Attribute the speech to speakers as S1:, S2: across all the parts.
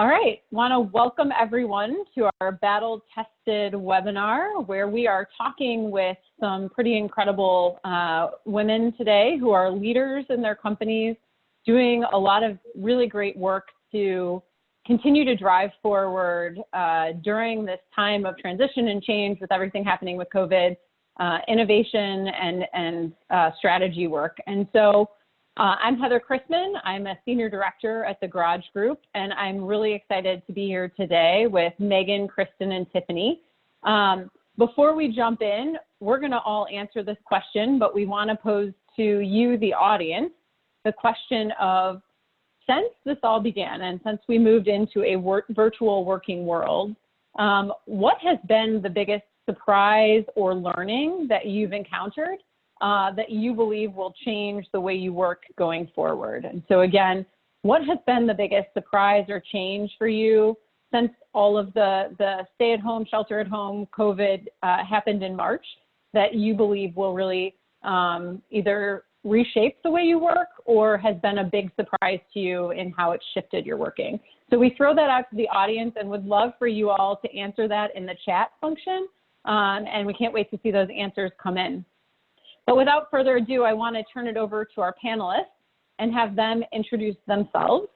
S1: All right, want to welcome everyone to our battle-tested webinar where we are talking with some pretty incredible women today who are leaders in their companies, doing a lot of really great work to continue to drive forward during this time of transition and change with everything happening with COVID, innovation and strategy work. And so I'm Heather Christman. I'm a senior director at the Garage Group, and I'm really excited to be here today with Megan, Kristen, and Tiffany. Before we jump in, we're going to all answer this question, but we want to pose to you, the audience, the question of, since this all began and since we moved into a virtual working world, what has been the biggest surprise or learning that you've encountered that you believe will change the way you work going forward? And so again, what has been the biggest surprise or change for you since all of the stay-at-home, shelter-at-home, COVID happened in March that you believe will really either reshape the way you work or has been a big surprise to you in how it's shifted your working? So we throw that out to the audience and would love for you all to answer that in the chat function. And we can't wait to see those answers come in. But without further ado, I want to turn it over to our panelists and have them introduce themselves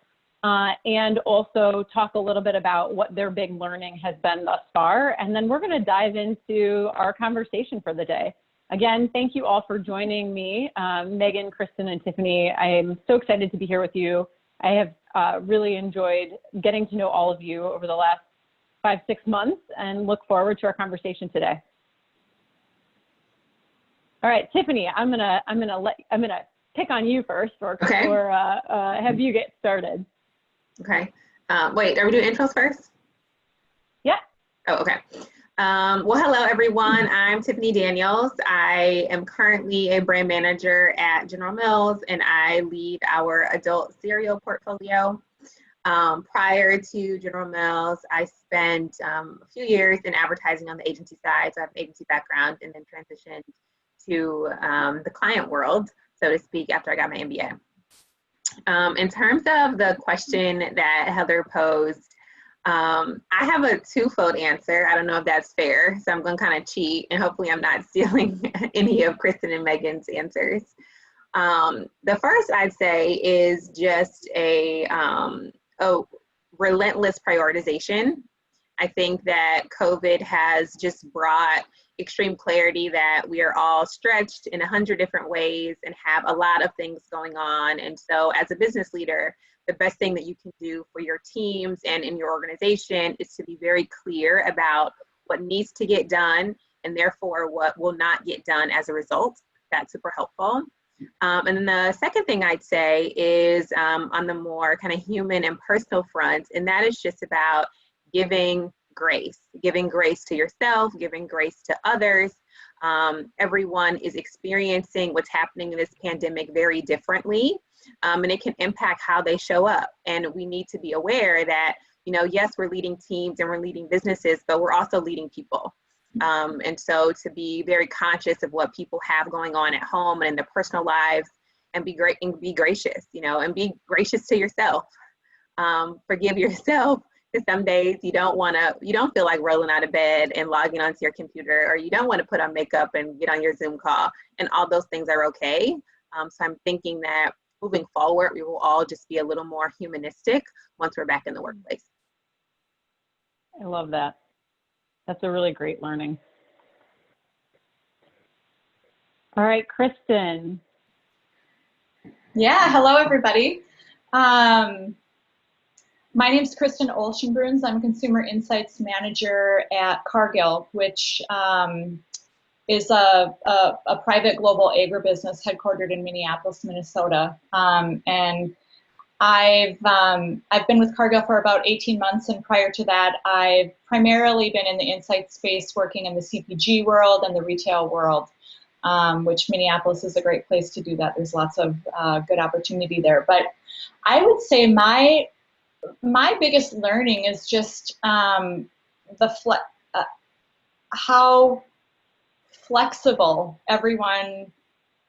S1: and also talk a little bit about what their big learning has been thus far. And then we're going to dive into our conversation for the day. Again, thank you all for joining me, Megan, Kristen, and Tiffany. I am so excited to be here with you. I have really enjoyed getting to know all of you over the last 5-6 months and look forward to our conversation today. All right, Tiffany, I'm gonna pick on you first, or have you get started.
S2: Okay. Wait, are we doing intros first?
S1: Yeah.
S2: Oh, okay. Well, hello everyone. I'm Tiffany Daniels. I am currently a brand manager at General Mills, and I lead our adult cereal portfolio. Prior to General Mills, I spent a few years in advertising on the agency side, so I have an agency background, and then transitioned to the client world, so to speak, after I got my MBA. In terms of the question that Heather posed, I have a twofold answer. I don't know if that's fair, so I'm going to kind of cheat, and hopefully I'm not stealing any of Kristen and Megan's answers. The first I'd say is just a relentless prioritization. I think that COVID has just brought extreme clarity that we are all stretched in 100 different ways and have a lot of things going on. And so as a business leader, the best thing that you can do for your teams and in your organization is to be very clear about what needs to get done and therefore what will not get done as a result. That's super helpful. And then the second thing I'd say is on the more kind of human and personal front, and that is just about giving grace to yourself, giving grace to others. Everyone is experiencing what's happening in this pandemic very differently, and it can impact how they show up. And we need to be aware that, you know, yes, we're leading teams and we're leading businesses, but we're also leading people. And so to be very conscious of what people have going on at home and in their personal lives, and be great and be gracious, you know, and be gracious to yourself. Forgive yourself. Some days you don't feel like rolling out of bed and logging onto your computer, or you don't want to put on makeup and get on your Zoom call, and all those things are okay. So I'm thinking that moving forward, we will all just be a little more humanistic once we're back in the workplace.
S1: I love that. That's a really great learning. All right, Kristen.
S3: Yeah, hello everybody. My name is Kristen Olshenbruns. I'm Consumer Insights Manager at Cargill, which is a private global agribusiness headquartered in Minneapolis, Minnesota. And I've been with Cargill for about 18 months, and prior to that, I've primarily been in the insight space, working in the CPG world and the retail world, which Minneapolis is a great place to do that. There's lots of good opportunity there. But I would say my biggest learning is just how flexible everyone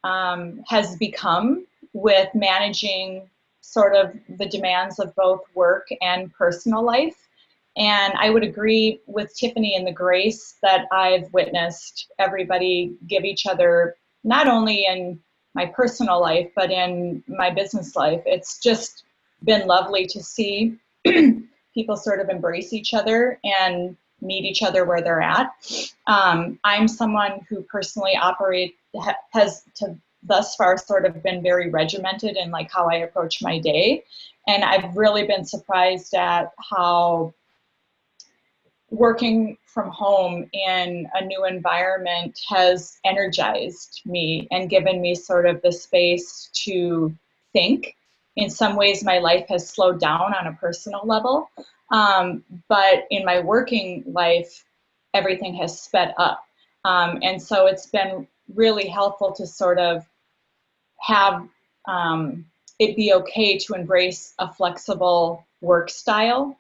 S3: has become with managing sort of the demands of both work and personal life. And I would agree with Tiffany in the grace that I've witnessed everybody give each other, not only in my personal life, but in my business life. It's just been lovely to see people sort of embrace each other and meet each other where they're at. I'm someone who personally has thus far sort of been very regimented in like how I approach my day. And I've really been surprised at how working from home in a new environment has energized me and given me sort of the space to think. In some ways, my life has slowed down on a personal level, but in my working life, everything has sped up. And so it's been really helpful to sort of have it be okay to embrace a flexible work style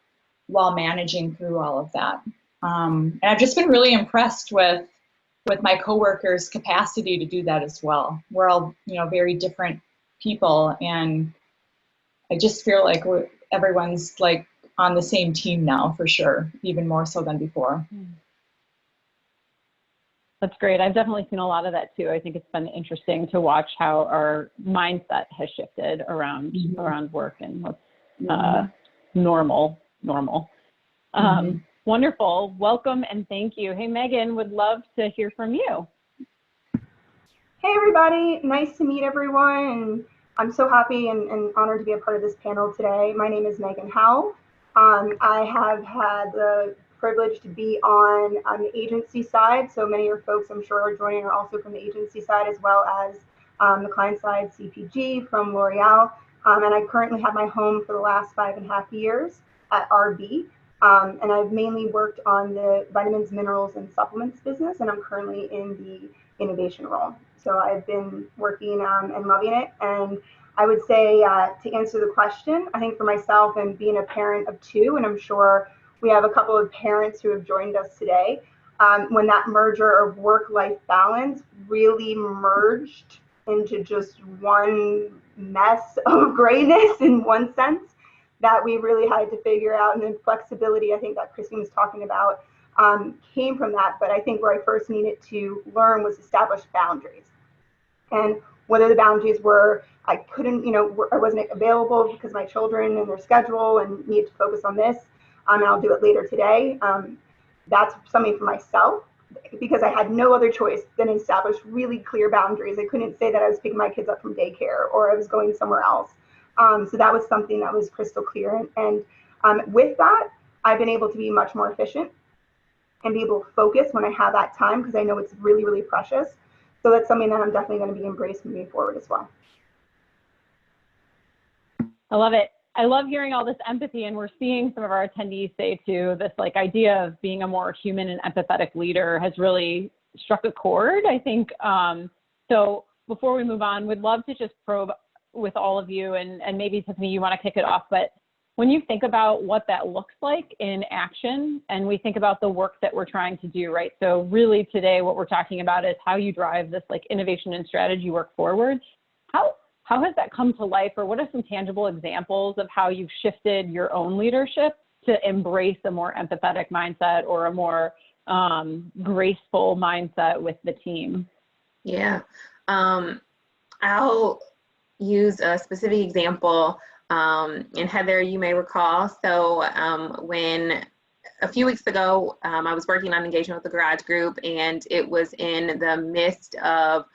S3: while managing through all of that. And I've just been really impressed with my coworkers' capacity to do that as well. We're all, very different people, and I just feel like everyone's like on the same team now, for sure, even more so than before.
S1: That's great. I've definitely seen a lot of that too. I think it's been interesting to watch how our mindset has shifted around work and what's normal. Wonderful. Welcome and thank you. Hey, Megan, would love to hear from you.
S4: Hey, everybody. Nice to meet everyone. And I'm so happy and honored to be a part of this panel today. My name is Megan Howell. I have had the privilege to be on the agency side. So many of your folks, I'm sure, are joining are also from the agency side, as well as the client side, CPG from L'Oreal. And I currently have my home for the last 5.5 years at RB. And I've mainly worked on the vitamins, minerals, and supplements business, and I'm currently in the innovation role. So I've been working and loving it. And I would say to answer the question, I think for myself and being a parent of two, and I'm sure we have a couple of parents who have joined us today, when that merger of work-life balance really merged into just one mess of grayness in one sense, that we really had to figure out. And then flexibility, I think that Christman was talking about, came from that. But I think where I first needed to learn was establish boundaries. And whether the boundaries were, I couldn't, I wasn't available because of my children and their schedule and needed to focus on this, and I'll do it later today. That's something for myself, because I had no other choice than to establish really clear boundaries. I couldn't say that I was picking my kids up from daycare or I was going somewhere else. So that was something that was crystal clear. And with that, I've been able to be much more efficient and be able to focus when I have that time, because I know it's really, really precious. So that's something that I'm definitely going to be embraced moving forward as well.
S1: I love it. I love hearing all this empathy, and we're seeing some of our attendees say too, this like idea of being a more human and empathetic leader has really struck a chord, I think. So before we move on, we'd love to just probe with all of you, and maybe Tiffany, you want to kick it off, but when you think about what that looks like in action, and we think about the work that we're trying to do, right? So really today, what we're talking about is how you drive this like innovation and strategy work forward. How has that come to life, or what are some tangible examples of how you've shifted your own leadership to embrace a more empathetic mindset or a more graceful mindset with the team?
S2: Yeah, I'll use a specific example, and Heather, you may recall. So when a few weeks ago, I was working on engagement with the Garage Group, and it was in the midst of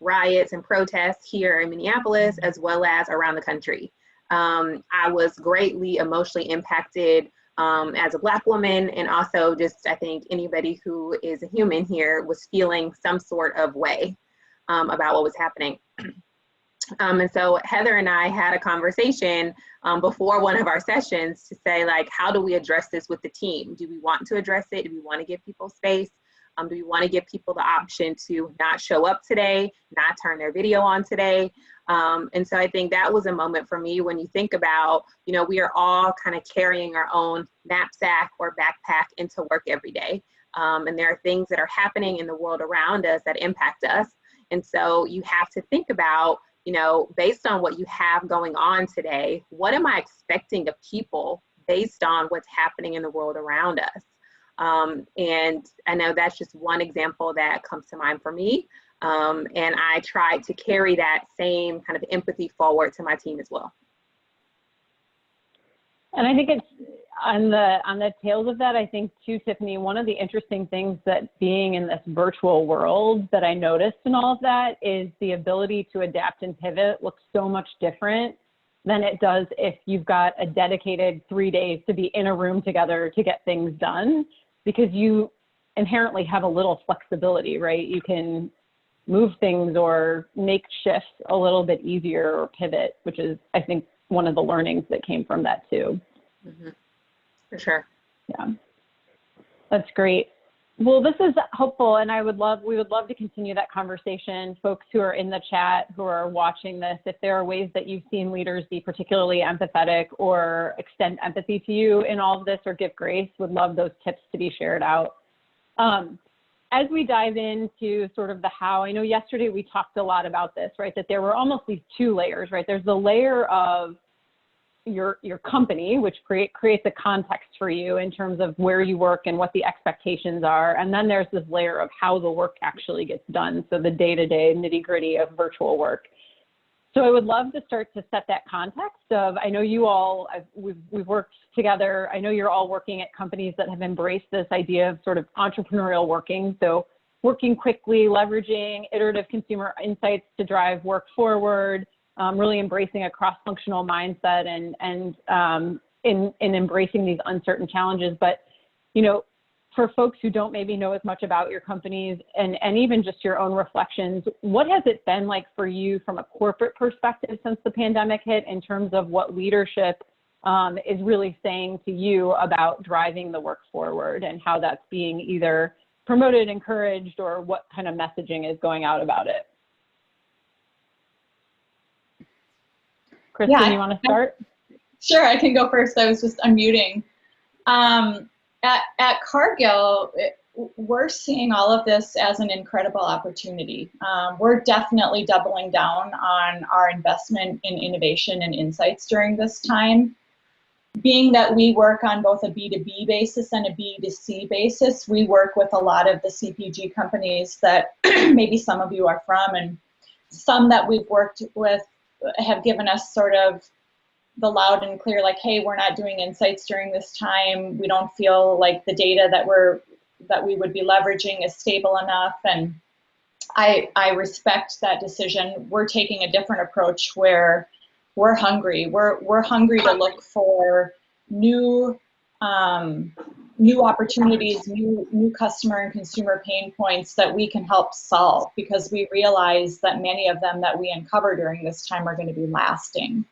S2: riots and protests here in Minneapolis, as well as around the country. I was greatly emotionally impacted as a Black woman, and also just, I think anybody who is a human here was feeling some sort of way about what was happening. And so Heather and I had a conversation before one of our sessions to say, like, how do we address this with the team? Do we want to address it? Do we want to give people space? Do we want to give people the option to not show up today, not turn their video on today? And so I think that was a moment for me when you think about, we are all kind of carrying our own knapsack or backpack into work every day. And there are things that are happening in the world around us that impact us. And so you have to think about, you know, based on what you have going on today, what am I expecting of people based on what's happening in the world around us? And I know that's just one example that comes to mind for me. And I try to carry that same kind of empathy forward to my team as well.
S1: And I think it's on the tails of that, I think too, Tiffany, one of the interesting things that being in this virtual world that I noticed in all of that is the ability to adapt and pivot looks so much different than it does if you've got a dedicated 3 days to be in a room together to get things done, because you inherently have a little flexibility, right? You can move things or make shifts a little bit easier or pivot, which is, I think, one of the learnings that came from that too.
S2: Mm-hmm. For sure.
S1: Yeah, that's great. Well, this is hopeful, and we would love to continue that conversation. Folks who are in the chat, who are watching this, if there are ways that you've seen leaders be particularly empathetic or extend empathy to you in all of this or give grace, would love those tips to be shared out. As we dive into sort of the how, I know yesterday we talked a lot about this, right? That there were almost these two layers, right? There's the layer of your company, which creates a context for you in terms of where you work and what the expectations are. And then there's this layer of how the work actually gets done. So the day-to-day nitty-gritty of virtual work. So I would love to start to set that context of, I know you all, we've worked together. I know you're all working at companies that have embraced this idea of sort of entrepreneurial working. So working quickly, leveraging iterative consumer insights to drive work forward, really embracing a cross-functional mindset and in embracing these uncertain challenges. But, you know, for folks who don't maybe know as much about your companies and even just your own reflections, what has it been like for you from a corporate perspective since the pandemic hit in terms of what leadership is really saying to you about driving the work forward and how that's being either promoted, encouraged, or what kind of messaging is going out about it? Christman, you want to start?
S3: Sure, I can go first. I was just unmuting. At Cargill, we're seeing all of this as an incredible opportunity. We're definitely doubling down on our investment in innovation and insights during this time. Being that we work on both a B2B basis and a B2C basis, we work with a lot of the CPG companies that maybe some of you are from, and some that we've worked with have given us sort of the loud and clear, like, hey, we're not doing insights during this time. We don't feel like the data that we would be leveraging is stable enough. And I respect that decision. We're taking a different approach where we're hungry. We're hungry to look for new opportunities, new customer and consumer pain points that we can help solve, because we realize that many of them that we uncover during this time are going to be lasting.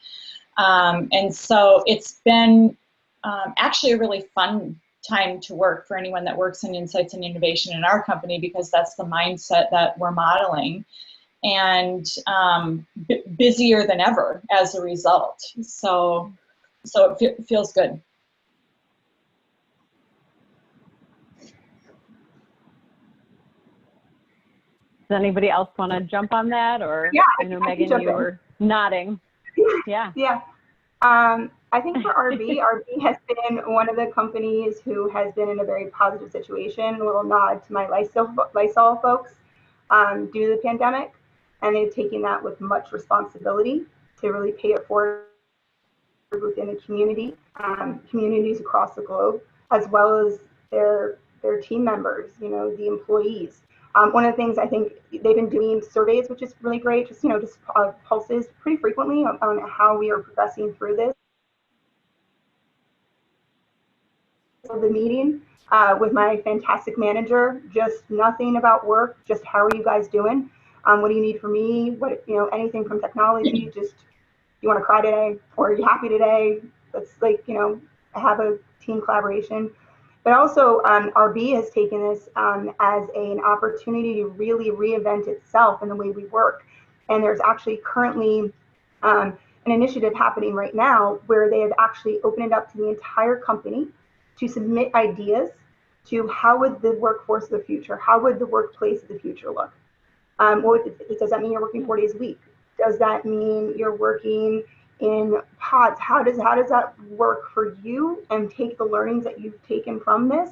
S3: And so it's been actually a really fun time to work for anyone that works in insights and innovation in our company, because that's the mindset that we're modeling, and busier than ever as a result. So it feels good.
S1: Does anybody else want to jump on that? Or
S4: yeah,
S1: I know, Megan, you were nodding. Yeah.
S4: Yeah. I think for RB has been one of the companies who has been in a very positive situation. A little nod to my Lysol folks due to the pandemic, and they've taken that with much responsibility to really pay it forward within the communities across the globe, as well as their team members, you know, the employees. One of the things I think they've been doing surveys, which is really great, just pulses pretty frequently on how we are progressing through this. So the meeting with my fantastic manager, just nothing about work, just how are you guys doing? What do you need from me? What, you know, anything from technology, just you want to cry today, or are you happy today? Let's, like, you know, have a team collaboration. But also RB has taken this as an opportunity to really reinvent itself in the way we work. And there's actually currently an initiative happening right now where they have actually opened it up to the entire company to submit ideas to how would the workforce of the future, how would the workplace of the future look? Does that mean you're working 4 days a week? Does that mean you're working in pods? How does that work for you? And take the learnings that you've taken from this,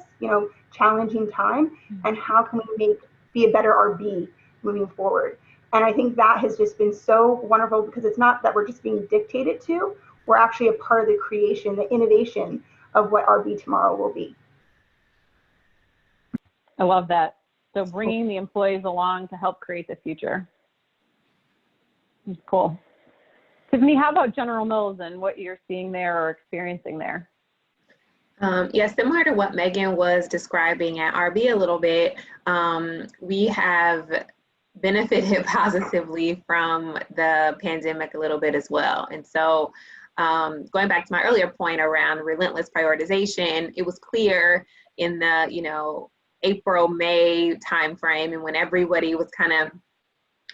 S4: challenging time, and how can we be a better RB moving forward? And I think that has just been so wonderful, because it's not that we're just being dictated to, we're actually a part of the creation, the innovation of what RB tomorrow will be.
S1: I love that. So bringing the employees along to help create the future. It's cool. Tiffany, how about General Mills and what you're seeing there or experiencing there?
S2: Yeah, similar to what Megan was describing at RB a little bit, we have benefited positively from the pandemic a little bit as well. And so going back to my earlier point around relentless prioritization, it was clear in the, April, May timeframe, and when everybody was kind of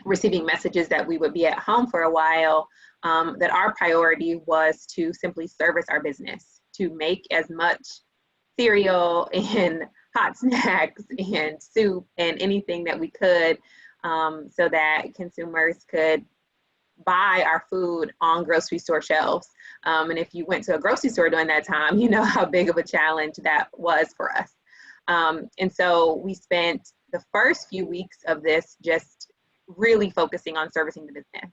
S2: receiving messages that we would be at home for a while, that our priority was to simply service our business, to make as much cereal and hot snacks and soup and anything that we could, so that consumers could buy our food on grocery store shelves. And if you went to a grocery store during that time, you know how big of a challenge that was for us. And so we spent the first few weeks of this just really focusing on servicing the business.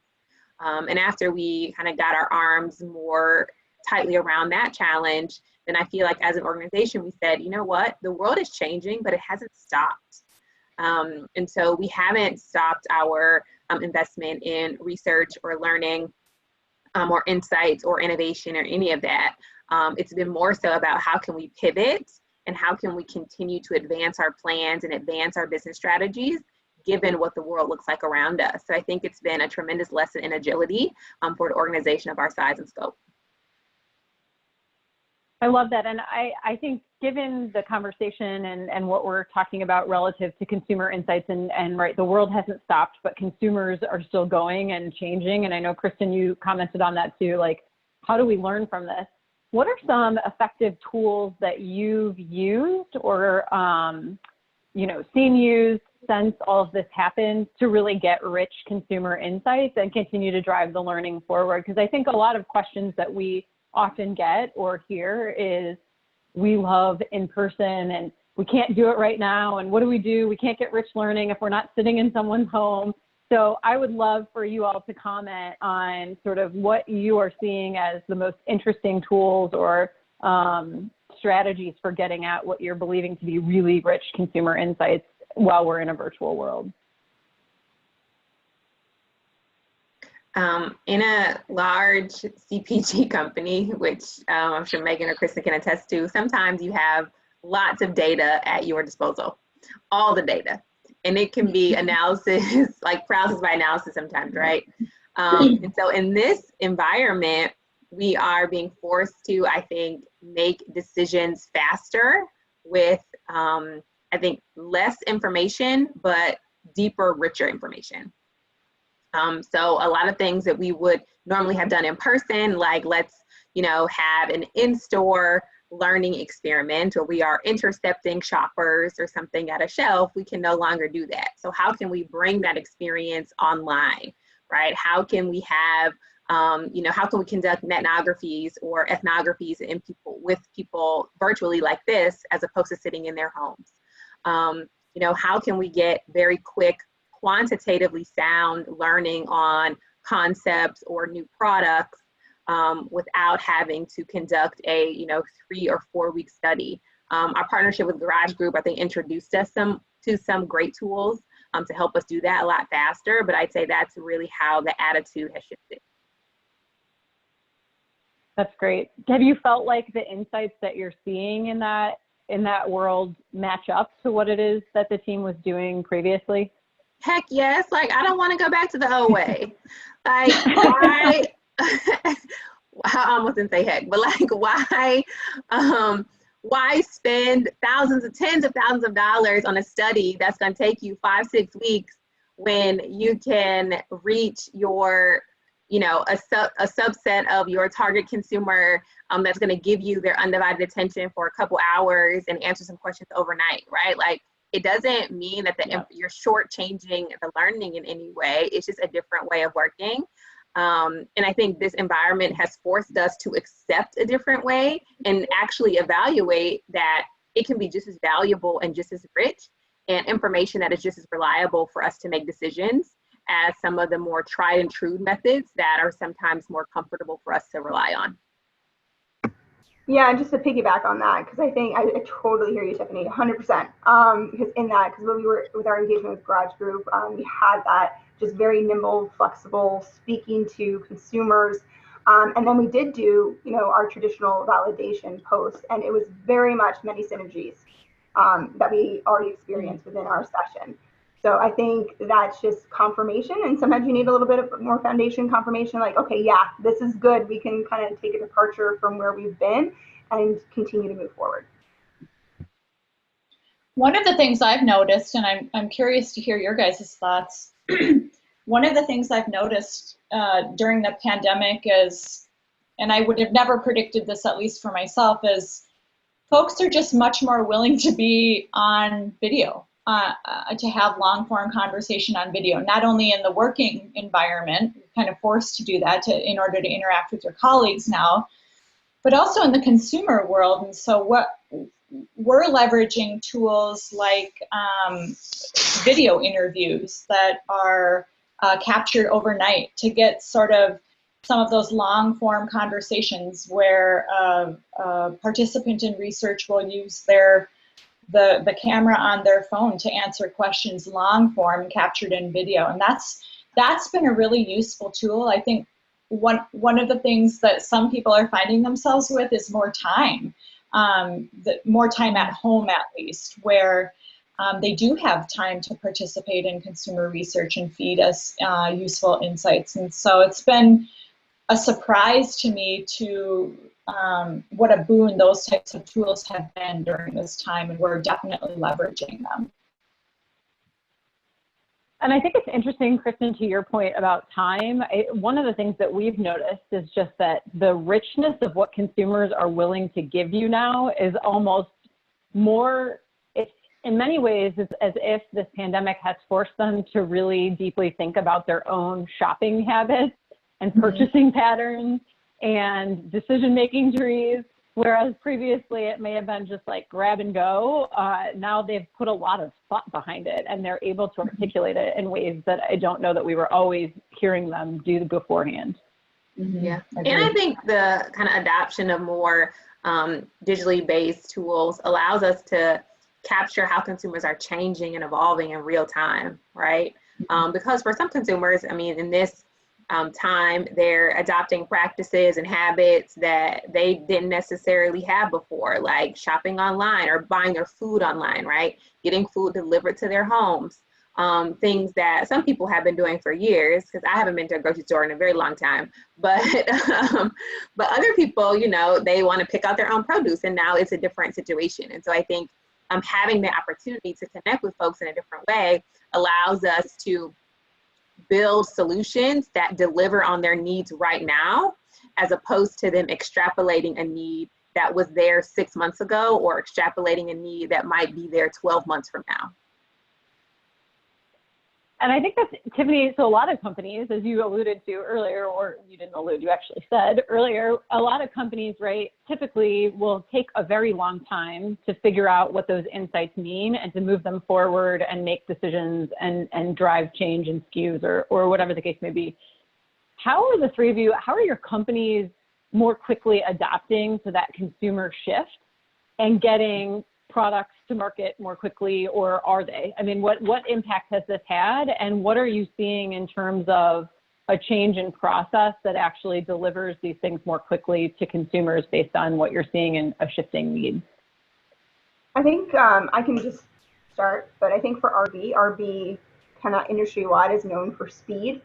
S2: And after we kind of got our arms more tightly around that challenge, then I feel like as an organization, we said, you know what, the world is changing, but it hasn't stopped. And so we haven't stopped our investment in research or learning or insights or innovation or any of that. It's been more so about how can we pivot and how can we continue to advance our plans and advance our business strategies given what the world looks like around us. So I think it's been a tremendous lesson in agility for an organization of our size and scope.
S1: I love that. And I think given the conversation and what we're talking about relative to consumer insights and right, the world hasn't stopped, but consumers are still going and changing. And I know, Kristen, you commented on that too, like, how do we learn from this? What are some effective tools that you've used or, seen used since all of this happened to really get rich consumer insights and continue to drive the learning forward? Because I think a lot of questions that we often get or hear is, we love in person and we can't do it right now. And what do? We can't get rich learning if we're not sitting in someone's home. So I would love for you all to comment on sort of what you are seeing as the most interesting tools or strategies for getting at what you're believing to be really rich consumer insights while we're in a virtual world.
S2: In a large CPG company, which I'm sure Megan or Kristen can attest to, sometimes you have lots of data at your disposal, all the data. And it can be analysis, like paralysis by analysis sometimes, right? And so in this environment, we are being forced to, I think, make decisions faster with, I think, less information, but deeper, richer information. So a lot of things that we would normally have done in person, like let's, have an in-store learning experiment, or we are intercepting shoppers or something at a shelf, we can no longer do that. So how can we bring that experience online, right? How can we have, how can we conduct ethnographies or ethnographies with people virtually like this, as opposed to sitting in their homes? How can we get very quick, quantitatively sound learning on concepts or new products without having to conduct a 3 or 4 week study? Our partnership with Garage Group, I think, introduced us to some great tools to help us do that a lot faster. But I'd say that's really how the attitude has shifted.
S1: That's great. Have you felt like the insights that you're seeing in that world match up to what it is that the team was doing previously?
S2: Heck yes. Like, I don't want to go back to the old way. Like, why? I almost didn't say heck, but like, why spend tens of thousands of dollars on a study that's going to take you 5-6 weeks when you can reach your, a subset of your target consumer that's going to give you their undivided attention for a couple hours and answer some questions overnight, right? Like, It doesn't mean that you're shortchanging the learning in any way. It's just a different way of working. And I think this environment has forced us to accept a different way and actually evaluate that it can be just as valuable and just as rich and information that is just as reliable for us to make decisions as some of the more tried and true methods that are sometimes more comfortable for us to rely on.
S4: Yeah, and just to piggyback on that, because I think I totally hear you, Tiffany, 100%. Because when we were with our engagement with Garage Group, we had that just very nimble, flexible, speaking to consumers. And then we did do, our traditional validation post, and it was very much many synergies that we already experienced within our session. So I think that's just confirmation, and sometimes you need a little bit of more foundation confirmation, like, okay, yeah, this is good. We can kind of take a departure from where we've been and continue to move forward.
S3: One of the things I've noticed, and I'm curious to hear your guys' thoughts, one of the things I've noticed during the pandemic is, and I would have never predicted this, at least for myself, is folks are just much more willing to be on video. To have long form conversation on video, not only in the working environment, you're kind of forced to do that in order to interact with your colleagues now, but also in the consumer world. And so what we're leveraging tools like video interviews that are captured overnight to get sort of some of those long form conversations where a participant in research will use the camera on their phone to answer questions long form captured in video. And that's been a really useful tool. I think one of the things that some people are finding themselves with is more time, more time at home at least, where they do have time to participate in consumer research and feed us useful insights. And so it's been a surprise to me to what a boon those types of tools have been during this time, and we're definitely leveraging them.
S1: And I think it's interesting, Kristen, to your point about time, one of the things that we've noticed is just that the richness of what consumers are willing to give you now is almost more, it's in many ways, it's as if this pandemic has forced them to really deeply think about their own shopping habits and purchasing patterns and decision-making trees, whereas previously it may have been just like grab and go. Now they've put a lot of thought behind it, and they're able to articulate it in ways that I don't know that we were always hearing them do beforehand.
S2: Yeah, and I think the kind of adoption of more digitally based tools allows us to capture how consumers are changing and evolving in real time, right? Because for some consumers, I mean, in this time, they're adopting practices and habits that they didn't necessarily have before, like shopping online or buying their food online, right? Getting food delivered to their homes. Things that some people have been doing for years, because I haven't been to a grocery store in a very long time, but other people, they want to pick out their own produce, and now it's a different situation. And so I think having the opportunity to connect with folks in a different way allows us to build solutions that deliver on their needs right now, as opposed to them extrapolating a need that was there 6 months ago, or extrapolating a need that might be there 12 months from now.
S1: And I think that's, Tiffany, so a lot of companies, as you alluded to earlier, or you didn't allude, you actually said earlier, a lot of companies, right, typically will take a very long time to figure out what those insights mean and to move them forward and make decisions and drive change in SKUs or whatever the case may be. How are the three of you, how are your companies more quickly adapting to that consumer shift and getting products to market more quickly, or are they? I mean, what impact has this had, and what are you seeing in terms of a change in process that actually delivers these things more quickly to consumers based on what you're seeing in a shifting need?
S4: I think I can just start, but I think for RB kind of industry-wide is known for speed.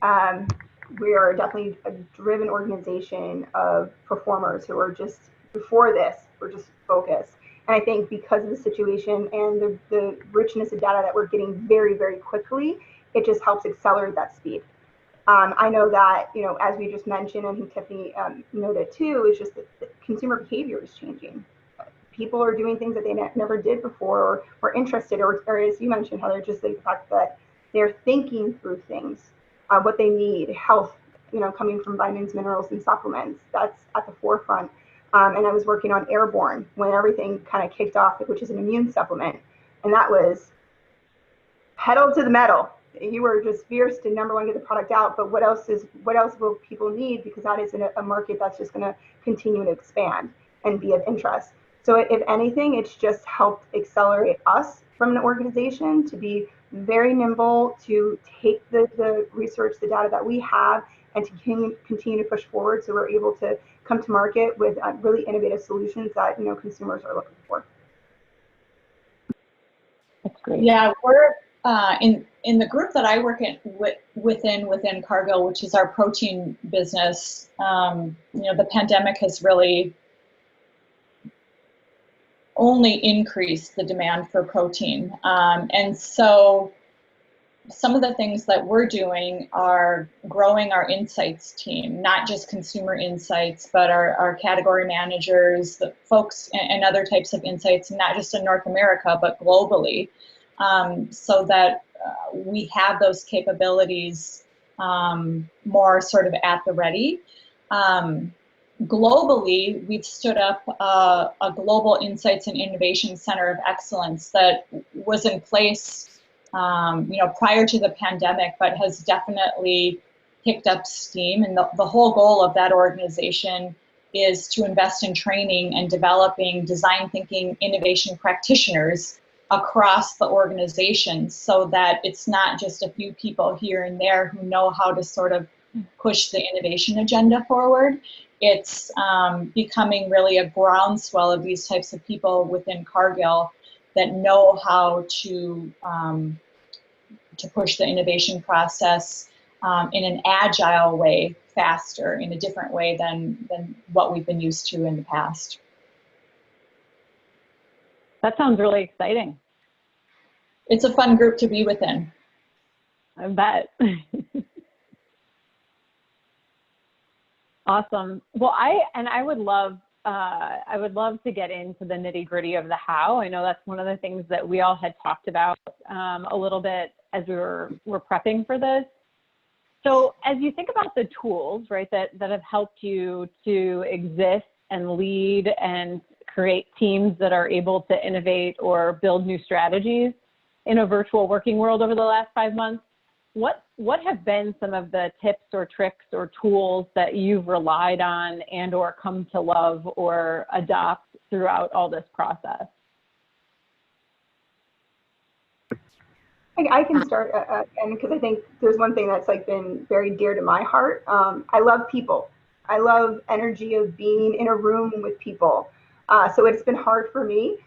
S4: We are definitely a driven organization of performers who are just, before this, we're just focused. And I think because of the situation and the richness of data that we're getting very, very quickly, it just helps accelerate that speed. I know that, as we just mentioned, and Tiffany noted too, is just that consumer behavior is changing. people are doing things that they never did before, or interested, or as you mentioned, Heather, just the fact that they're thinking through things, what they need, health, coming from vitamins, minerals, and supplements. That's at the forefront. And I was working on Airborne when everything kind of kicked off, which is an immune supplement. And that was pedal to the metal. You were just fierce to, number one, get the product out, but what else will people need? Because that is a market that's just going to continue to expand and be of interest. So if anything, it's just helped accelerate us from an organization to be very nimble, to take the research, the data that we have, and to continue to push forward, so we're able to come to market with really innovative solutions that consumers are looking for.
S1: That's great.
S3: Yeah, we're in the group that I work within Cargill, which is our protein business. The pandemic has really only increased the demand for protein, and so some of the things that we're doing are growing our insights team, not just consumer insights, but our category managers, the folks, and other types of insights, not just in North America, but globally, so that we have those capabilities more sort of at the ready. Globally, we've stood up a global insights and innovation center of excellence that was in place prior to the pandemic, but has definitely picked up steam. And the whole goal of that organization is to invest in training and developing design thinking innovation practitioners across the organization, so that it's not just a few people here and there who know how to sort of push the innovation agenda forward. It's becoming really a groundswell of these types of people within Cargill that know how to push the innovation process in an agile way, faster, in a different way than what we've been used to in the past.
S1: That sounds really exciting.
S3: It's a fun group to be within.
S1: I bet. Awesome. Well, I would love to get into the nitty-gritty of the how. I know that's one of the things that we all had talked about a little bit as we were prepping for this. So as you think about the tools, right, that have helped you to exist and lead and create teams that are able to innovate or build new strategies in a virtual working world over the last 5 months, what have been some of the tips or tricks or tools that you've relied on and or come to love or adopt throughout all this process?
S4: I can start, and because I think there's one thing that's been very dear to my heart. I love people. I love energy of being in a room with people. So it's been hard for me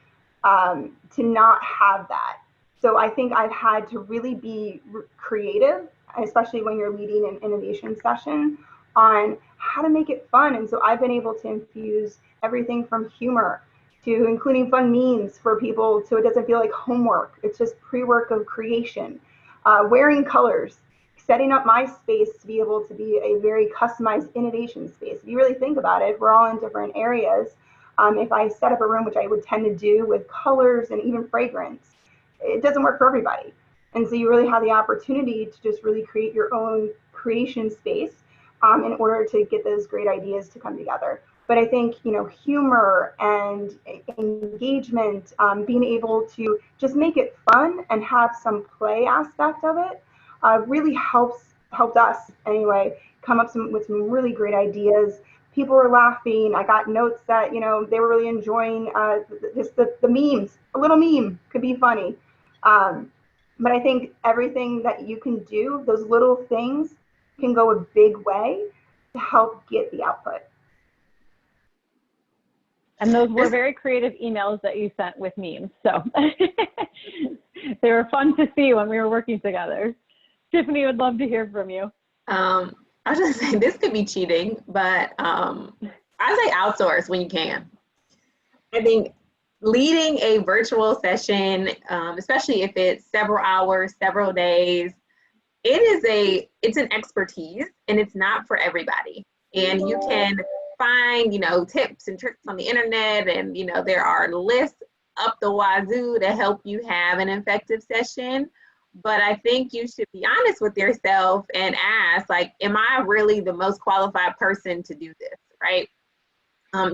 S4: to not have that. So I think I've had to really be creative, especially when you're leading an innovation session, on how to make it fun. And so I've been able to infuse everything from humor to including fun memes for people, so it doesn't feel like homework. It's just pre-work of creation. Wearing colors, setting up my space to be able to be a very customized innovation space. If you really think about it, we're all in different areas. If I set up a room, which I would tend to do with colors and even fragrance, it doesn't work for everybody. And so you really have the opportunity to just really create your own creation space in order to get those great ideas to come together. But I think, humor and engagement, being able to just make it fun and have some play aspect of it really helped us anyway come up with some really great ideas. People were laughing. I got notes that, they were really enjoying just the memes. A little meme could be funny. But I think everything that you can do, those little things can go a big way to help get the output.
S1: And those were very creative emails that you sent with memes. So they were fun to see when we were working together. Tiffany would love to hear from you.
S2: I was just saying, this could be cheating, but I say outsource when you can. I think leading a virtual session, especially if it's several hours, several days, it's an expertise and it's not for everybody. And you can find, tips and tricks on the internet, and, there are lists up the wazoo to help you have an effective session. But I think you should be honest with yourself and ask, like, am I really the most qualified person to do this, right?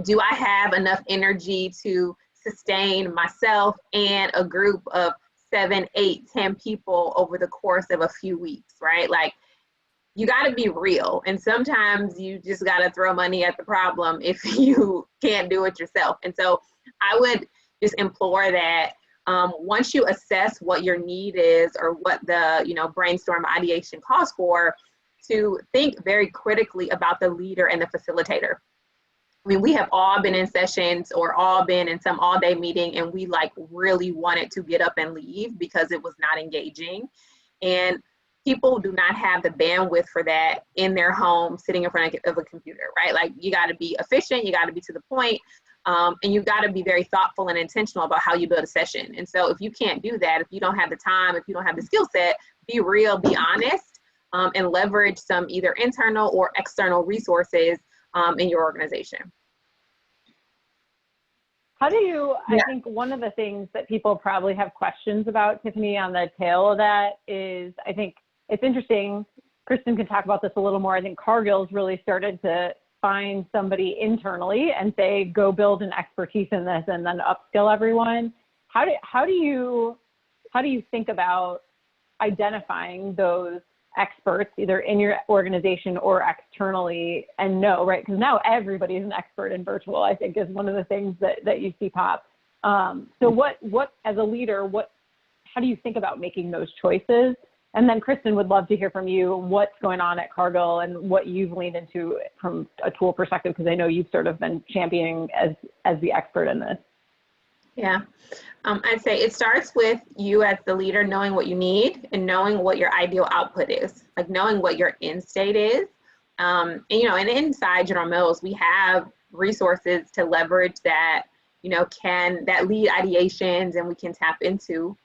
S2: Do I have enough energy to sustain myself and a group of 7, 8, 10 people over the course of a few weeks, right? Like, you got to be real. And sometimes you just got to throw money at the problem if you can't do it yourself. And so I would just implore that once you assess what your need is or what the, brainstorm ideation calls for, to think very critically about the leader and the facilitator. I mean, we have all been in sessions or all been in some all-day meeting, and we like really wanted to get up and leave because it was not engaging. And people do not have the bandwidth for that in their home, sitting in front of a computer, right? Like, you got to be efficient, you got to be to the point, and you got to be very thoughtful and intentional about how you build a session. And so if you can't do that, if you don't have the time, if you don't have the skill set, be real, be honest, and leverage some either internal or external resources in your organization.
S1: How do you, I think one of the things that people probably have questions about, Tiffany, on the tail of that is, I think it's interesting, Kristen can talk about this a little more. I think Cargill's really started to find somebody internally and say, go build an expertise in this and then upskill everyone. How do you think about identifying those experts either in your organization or externally, and know, right? Because now everybody is an expert in virtual, I think, is one of the things that you see pop. So what as a leader, how do you think about making those choices? And then Kristen, would love to hear from you what's going on at Cargill and what you've leaned into from a tool perspective, because I know you've sort of been championing as the expert in this.
S2: Yeah, I'd say it starts with you as the leader knowing what you need and knowing what your ideal output is, like knowing what your end state is. And inside General Mills, we have resources to leverage that, that lead ideations and we can tap into.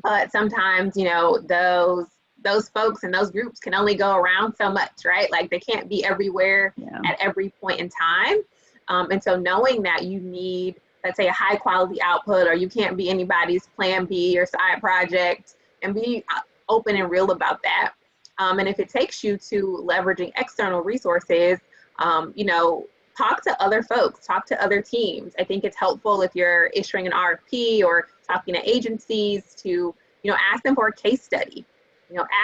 S2: But sometimes, those folks and those groups can only go around so much, right? Like, they can't be everywhere at every point in time. And so knowing that you need, let's say, a high quality output, or you can't be anybody's plan B or side project, and be open and real about that. And if it takes you to leveraging external resources, talk to other folks, talk to other teams. I think it's helpful if you're issuing an RFP or talking to agencies to, ask them for a case study.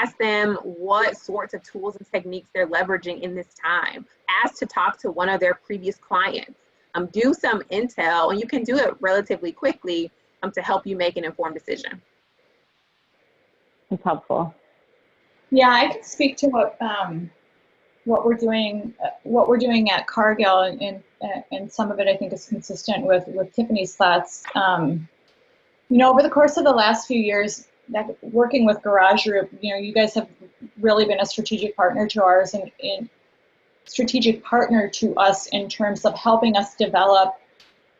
S2: Ask them what sorts of tools and techniques they're leveraging in this time. Ask to talk to one of their previous clients. Do some intel, and you can do it relatively quickly to help you make an informed decision.
S1: It's helpful.
S3: Yeah, I can speak to what we're doing at Cargill, and some of it I think is consistent with Tiffany's thoughts. Over the course of the last few years, working with Garage Group, you guys have really been a strategic partner to ours, and strategic partner to us in terms of helping us develop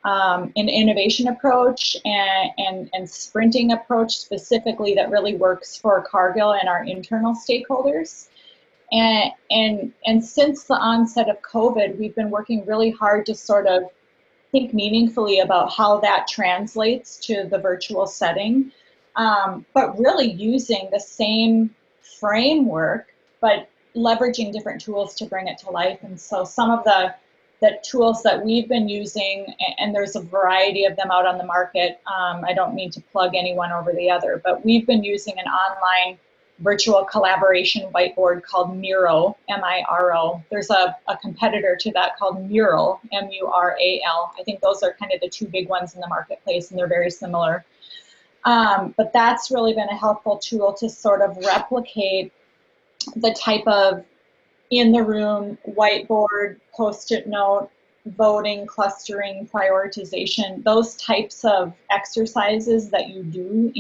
S3: an innovation approach and sprinting approach specifically that really works for Cargill and our internal stakeholders. And since the onset of COVID, we've been working really hard to sort of think meaningfully about how that translates to the virtual setting, but really using the same framework, but leveraging different tools to bring it to life. And so some of the tools that we've been using, and there's a variety of them out on the market, I don't mean to plug any one over the other, but we've been using an online virtual collaboration whiteboard called Miro, M-I-R-O. There's a competitor to that called Mural, M-U-R-A-L. I think those are kind of the two big ones in the marketplace, and they're very similar. But that's really been a helpful tool to sort of replicate the type of in-the-room whiteboard, post-it note, voting, clustering, prioritization, those types of exercises that you do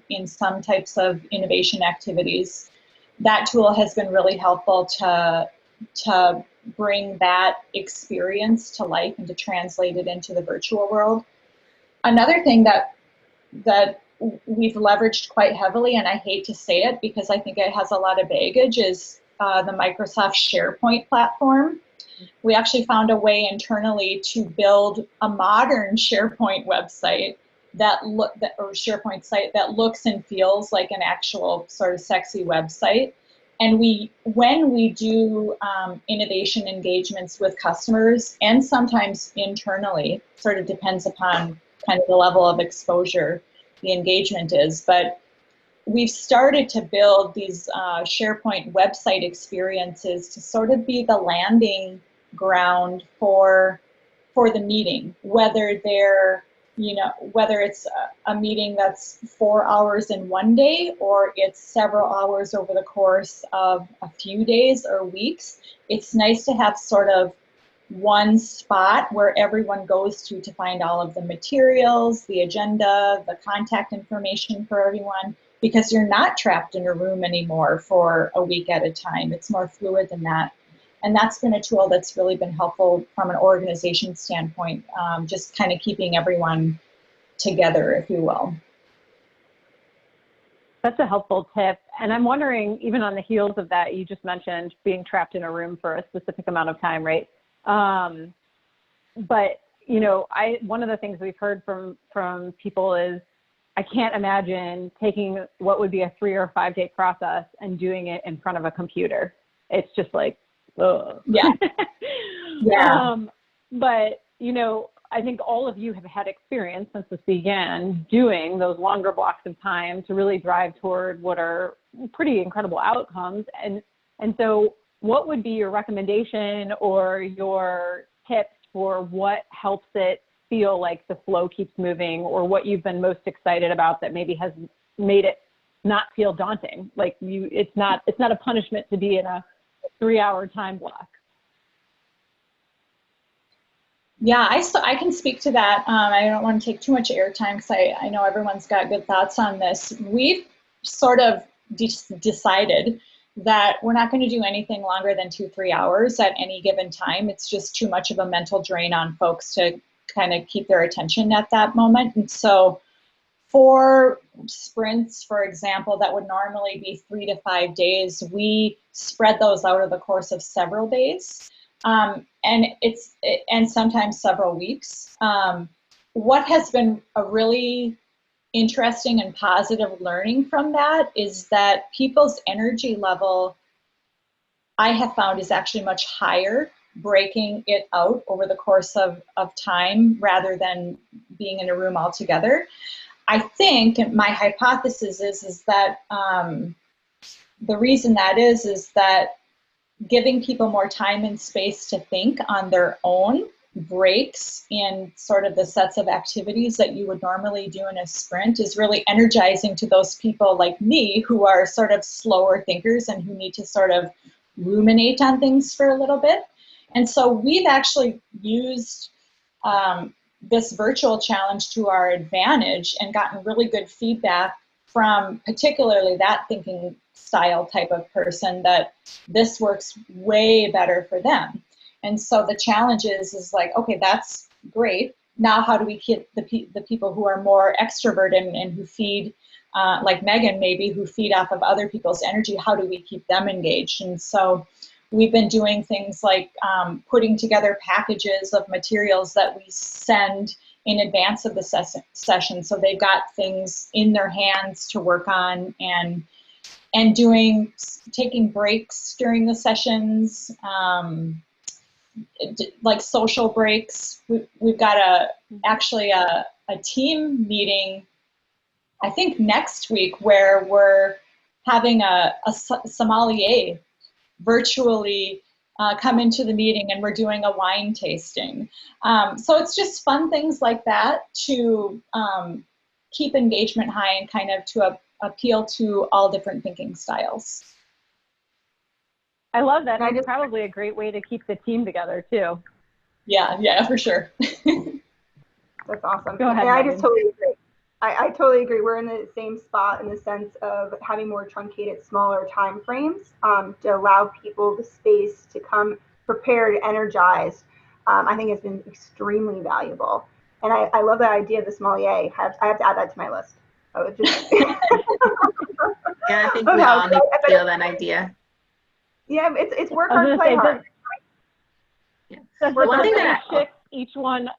S3: in some types of innovation activities. That tool has been really helpful to bring that experience to life and to translate it into the virtual world. Another thing that we've leveraged quite heavily, and I hate to say it because I think it has a lot of baggage, is the Microsoft SharePoint platform. we actually found a way internally to build a modern SharePoint website or SharePoint site that looks and feels like an actual sort of sexy website. And when we do innovation engagements with customers, and sometimes internally, sort of depends upon kind of the level of exposure the engagement is, but we've started to build these SharePoint website experiences to sort of be the landing ground for the meeting, whether it's a meeting that's 4 hours in one day, or it's several hours over the course of a few days or weeks. It's nice to have sort of one spot where everyone goes to find all of the materials, the agenda, the contact information for everyone, because you're not trapped in a room anymore for a week at a time. It's more fluid than that. And that's been a tool that's really been helpful from an organization standpoint, just kind of keeping everyone together, if you will.
S1: That's a helpful tip. And I'm wondering, even on the heels of that, you just mentioned being trapped in a room for a specific amount of time, right? But, one of the things we've heard from people is, I can't imagine taking what would be a 3 or 5 day process and doing it in front of a computer. It's just like, ugh.
S3: Yeah. Yeah.
S1: But, I think all of you have had experience since this began doing those longer blocks of time to really drive toward what are pretty incredible outcomes. And so what would be your recommendation or your tips for what helps it feel like the flow keeps moving, or what you've been most excited about that maybe has made it not feel daunting? Like it's not a punishment to be in a 3 hour time block.
S3: Yeah, I can speak to that. I don't want to take too much airtime because I know everyone's got good thoughts on this. We've sort of decided that we're not going to do anything longer than 2-3 hours at any given time. It's just too much of a mental drain on folks to kind of keep their attention at that moment. And so for sprints, for example, that would normally be 3 to 5 days, we spread those out over the course of several days. And sometimes several weeks. What has been a really interesting and positive learning from that is that people's energy level, I have found, is actually much higher breaking it out over the course of time rather than being in a room altogether. I think my hypothesis is that the reason that is that giving people more time and space to think on their own breaks in sort of the sets of activities that you would normally do in a sprint is really energizing to those people like me who are sort of slower thinkers and who need to sort of ruminate on things for a little bit. And so we've actually used this virtual challenge to our advantage and gotten really good feedback from particularly that thinking style type of person, that this works way better for them. And so the challenge is like, okay, that's great. Now how do we keep the people who are more extroverted and who feed, like Megan maybe, who feed off of other people's energy, how do we keep them engaged? And so we've been doing things like putting together packages of materials that we send in advance of the session. So they've got things in their hands to work on, and taking breaks during the sessions, like social breaks. We've got actually a team meeting, I think next week, where we're having a sommelier virtually come into the meeting, and we're doing a wine tasting. So it's just fun things like that to keep engagement high and kind of to appeal to all different thinking styles.
S1: I love that. It's probably a great way to keep the team together too.
S3: Yeah, for sure.
S4: That's awesome.
S1: Go ahead,
S4: I
S1: Megan.
S4: just totally agree. I totally agree. We're in the same spot in the sense of having more truncated, smaller time frames to allow people the space to come prepared, energized. I think has been extremely valuable. And I love that idea of the sommelier. I have to add that to my list.
S2: Yeah, I think we all need to feel that idea.
S4: Yeah, it's work hard, play hard.
S2: Yeah.
S1: Does the
S2: One thing
S1: company
S2: that
S1: ship each one?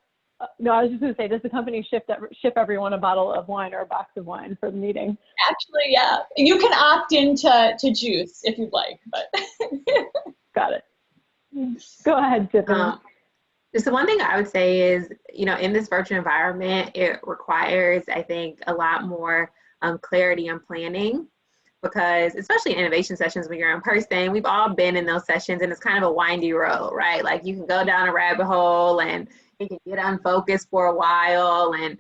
S1: No, I was just going to say, does the company ship everyone a bottle of wine or a box of wine for the meeting?
S3: Actually, yeah. You can opt into juice if you'd like, but.
S1: Got it. Go ahead, Tiffany.
S2: Just the one thing I would say is, in this virtual environment, it requires, I think, a lot more clarity and planning, because especially in innovation sessions when you're in person, we've all been in those sessions and it's kind of a windy road, right? Like you can go down a rabbit hole and you can get unfocused for a while, and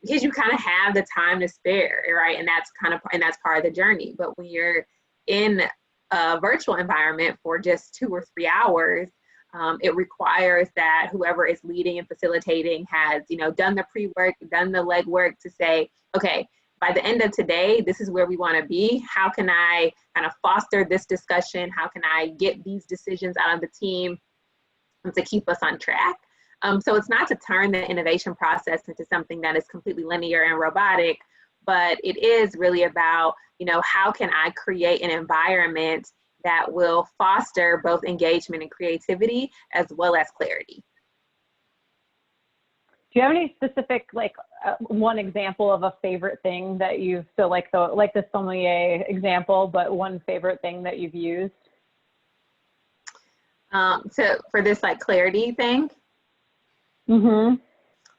S2: because you kind of have the time to spare, right? And that's part of the journey. But when you're in a virtual environment for just 2 or 3 hours, it requires that whoever is leading and facilitating has, done the pre-work, done the legwork to say, okay, by the end of today, this is where we want to be. How can I kind of foster this discussion? How can I get these decisions out of the team to keep us on track? So it's not to turn the innovation process into something that is completely linear and robotic, but it is really about, how can I create an environment that will foster both engagement and creativity as well as clarity.
S1: Do you have any specific, one example of a favorite thing that you've, so like the sommelier example, but one favorite thing that you've used?
S2: So for this clarity thing,
S1: Mm-hmm.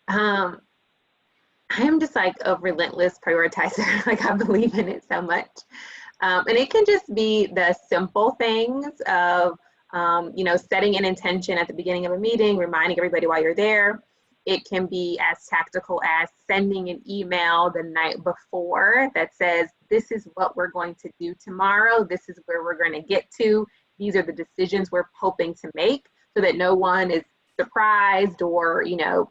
S2: I am just a relentless prioritizer. I believe in it so much. And it can just be the simple things of, setting an intention at the beginning of a meeting, reminding everybody why you're there. It can be as tactical as sending an email the night before that says, this is what we're going to do tomorrow. This is where we're going to get to. These are the decisions we're hoping to make, so that no one is surprised or,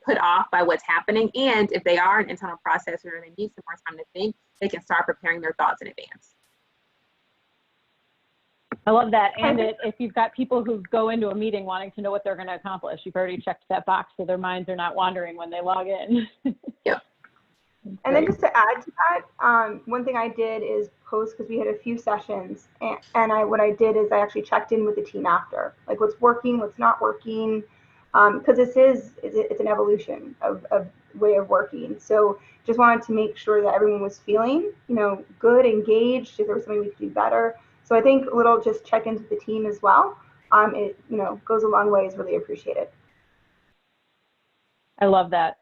S2: put off by what's happening. And if they are an internal processor and they need some more time to think, they can start preparing their thoughts in advance.
S1: I love that. And if you've got people who go into a meeting wanting to know what they're going to accomplish, you've already checked that box so their minds are not wandering when they log in.
S2: Yep.
S4: And then just to add to that, one thing I did is post, because we had a few sessions, and what I did is I actually checked in with the team after, what's working, what's not working, because it's an evolution of way of working. So just wanted to make sure that everyone was feeling, good, engaged, if there was something we could do better. So I think a little just check into the team as well. It goes a long way. Is really appreciated.
S1: I love that.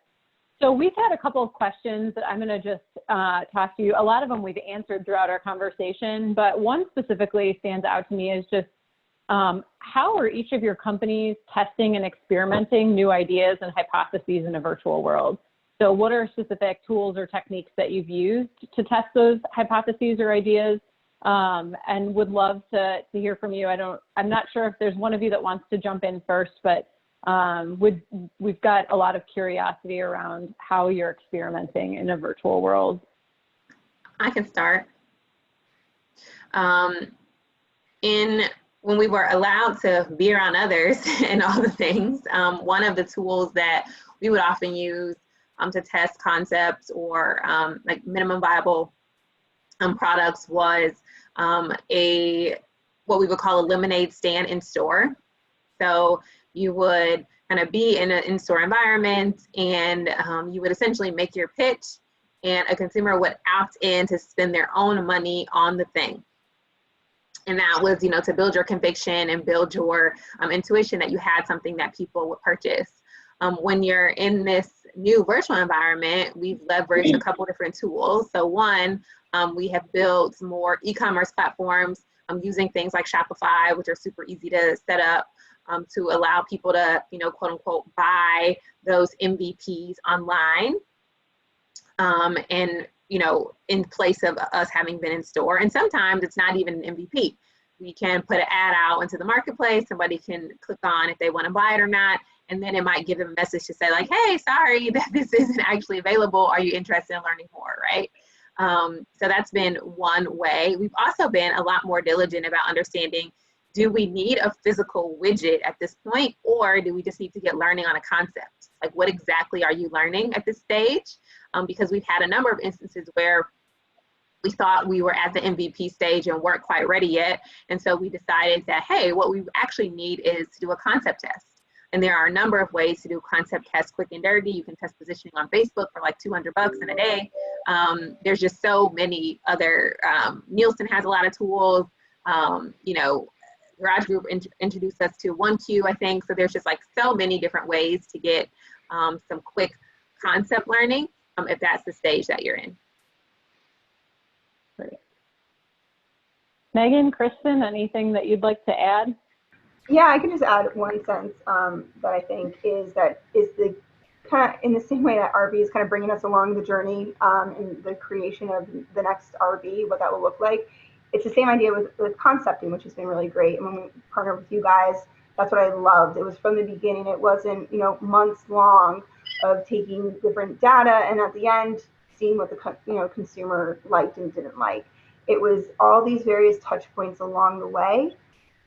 S1: So we've had a couple of questions that I'm going to just toss to you. A lot of them we've answered throughout our conversation, but one specifically stands out to me is just how are each of your companies testing and experimenting new ideas and hypotheses in a virtual world? So what are specific tools or techniques that you've used to test those hypotheses or ideas? And would love to hear from you. I'm not sure if there's one of you that wants to jump in first, but we've got a lot of curiosity around how you're experimenting in a virtual world.
S2: I can start. When we were allowed to be around others and all the things, one of the tools that we would often use to test concepts or minimum viable products was what we would call a lemonade stand in store. So you would kind of be in an in-store environment, and you would essentially make your pitch, and a consumer would opt in to spend their own money on the thing. And that was, to build your conviction and build your intuition that you had something that people would purchase. When you're in this new virtual environment, we've leveraged a couple different tools. So one, we have built more e-commerce platforms using things like Shopify, which are super easy to set up to allow people to, quote unquote, buy those MVPs online. And in place of us having been in store. And sometimes it's not even an MVP. We can put an ad out into the marketplace. Somebody can click on if they want to buy it or not. And then it might give them a message to say hey, sorry that this isn't actually available. Are you interested in learning more, right? So that's been one way. We've also been a lot more diligent about understanding, do we need a physical widget at this point, or do we just need to get learning on a concept? What exactly are you learning at this stage? Because we've had a number of instances where we thought we were at the MVP stage and weren't quite ready yet. And so we decided that, hey, what we actually need is to do a concept test. And there are a number of ways to do concept tests quick and dirty. You can test positioning on Facebook for like $200 in a day. There's just so many other, Nielsen has a lot of tools. You know, Garage Group introduced us to 1Q, I think. So there's just like so many different ways to get some quick concept learning if that's the stage that you're in.
S1: Great. Megan, Kristen, anything that you'd like to add?
S4: Yeah, I can just add one sense that I think is the kind of in the same way that RV is kind of bringing us along the journey in the creation of the next RV, what that will look like. It's the same idea with concepting, which has been really great. And when we partnered with you guys, that's what I loved. It was from the beginning. It wasn't, you know, months long of taking different data and at the end seeing what the consumer liked and didn't like. It was all these various touch points along the way